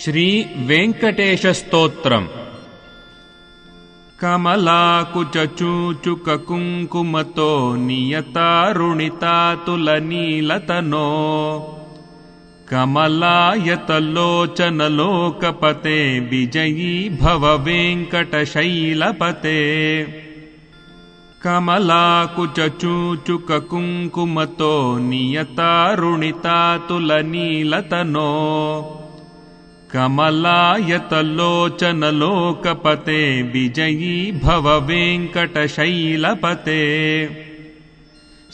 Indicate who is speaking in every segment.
Speaker 1: ಶ್ರೀ ವೆಂಕಟೇಶ ಸ್ತೋತ್ರಂ. ಕಮಲಾಕುಚೂಚುಕ ಕುಂಕುಮತೋ ನಿಯತಾರುಣಿತಾತುಲನೀಲತನೋ ಕಮಲಾಯತಲೋಚನಲೋಕಪತೆ ವಿಜಯೀ ಭವ ವೆಂಕಟಶೈಲಪತೆ. ಕಮಲಾಕುಚೂಚುಕ ಕುಂಕುಮತೋ ನಿಯತಾರುಣಿತಾತುಲನೀಲತನೋ ಕಮಲಾಯತಲೋಚನಲೋಕಪತೆ ವಿಜಯೀ ಭವ ವೆಂಕಟಶೈಲಪತೆ.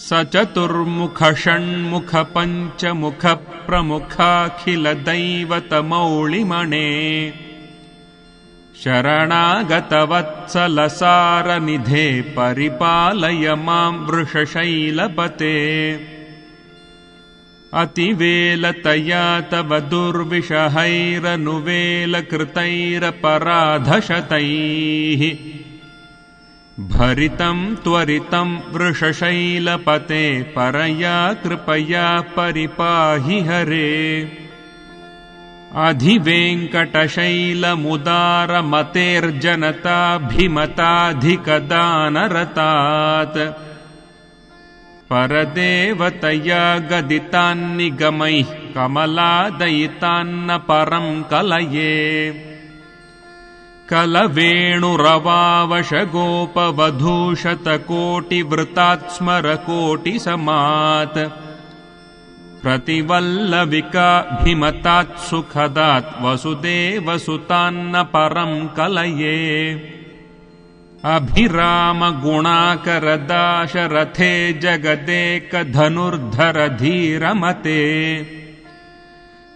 Speaker 1: ಸಚತುರ್ಮುಖ ಷಣ್ಮುಖ ಪಂಚಮುಖ ಪ್ರಮುಖಾಖಿಲ ದೈವತಮೌಳಿಮಣೆ ಶರಣಾಗತವತ್ಸಲ ಸಾರನಿಧೆ ಪರಿಪಾಲಯ ಮಾಂ ವೃಷಶೈಲಪತೆ. ಅತಿವೇಲತಯಾ ತವ ದುರ್ವಿಷಹೈರನುವೇಲಕೃತೈರಪರಾಧಶತೈಃ ಭರಿತಂ ತ್ವರಿತಂ ವೃಷಶೈಲಪತೆ ಪರಯಾ ಕೃಪಯಾ ಪರಿಪಾಹಿ ಹರೇ. ಅಧಿವೆಂಕಟಶೈಲಮುದಾರಮತೇರ್ಜನತಾಭಿಮತಾಧಿಕದಾನರತಾತ್ ಪರದೇವತಯಾ ಗದಿತಾನ್ನಿಗಮೈಃ ಕಮಲಾದಯಿತಾನ್ನ ಪರಂ ಕಲಯೇ. ಕಲವೇಣುರವಾವಶಗೋಪವಧೂಶತಕೋಟಿವೃತಾತ್ ಸ್ಮರಕೋಟಿಸಮಾತ್ प्रतिवल्लविकाभिमतात् सुखदात् वसुदेवसुतान्न परं कलये. अभिरामगुणाकरदाशरथे जगदेकधनुर्धरधीरमते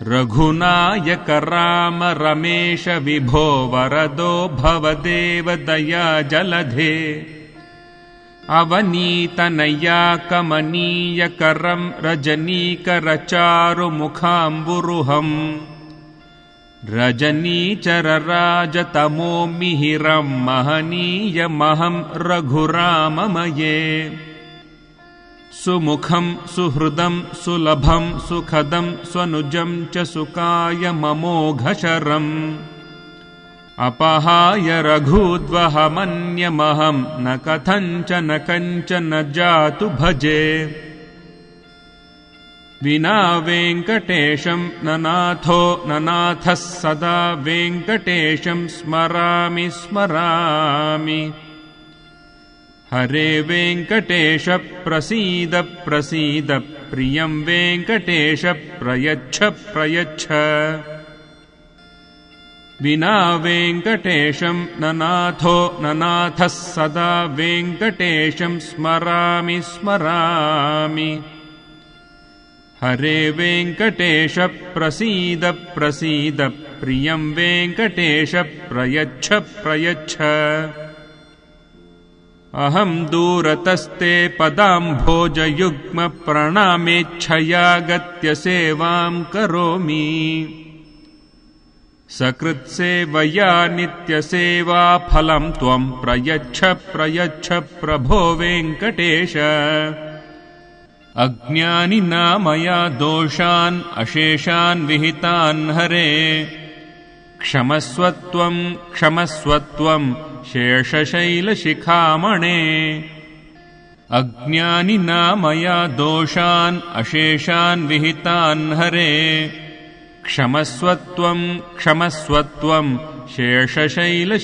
Speaker 1: रघुनायक राम रमेश विभो वरदो भवदेव दयाजलधे. अवनीतनया कमनीयकरं रजनीकरचारुमुखाम्बुरुहम् रजनीचरराजतमो मिहिरं महनीयमहं रघुराममये. सुमुखं सुहृदं सुलभं सुखदं स्वनुजं च सुकायममोघशरम् अपहाय रघूद्वहमन्यमहं न कथञ्चन कञ्चन जातु भजे. विना वेङ्कटेशं ननाथो ननाथः सदा वेङ्कटेशं स्मरामि स्मरामि. हरे वेङ्कटेश प्रसीद प्रसीद प्रियं वेङ्कटेश प्रयच्छ प्रयच्छ. विना वेङ्कटेशं ननाथो ननाथः सदा वेङ्कटेशं स्मरामि स्मरामि. हरे वेङ्कटेश प्रसीद प्रसीद प्रियं वेङ्कटेश प्रयच्छ प्रयच्छ. अहं दूरतस्ते पदाम्भोजयुग्म प्रणामेच्छया गत्य सेवां करोमि. सकृत्सेवया नित्यसेवाफलं त्वं प्रयच्छ प्रयच्छ प्रभो वेङ्कटेश. अज्ञानिना मया दोषान् अशेषान् विहितान् हरे क्षमस्वत्वं क्षमस्वत्वं शेषशैलशिखामणे. अज्ञानिना मया दोषान् अशेषान् विहितान् हरे क्षमस्वत्वं क्षमस्वत्वं शेषशैलशिखामणे.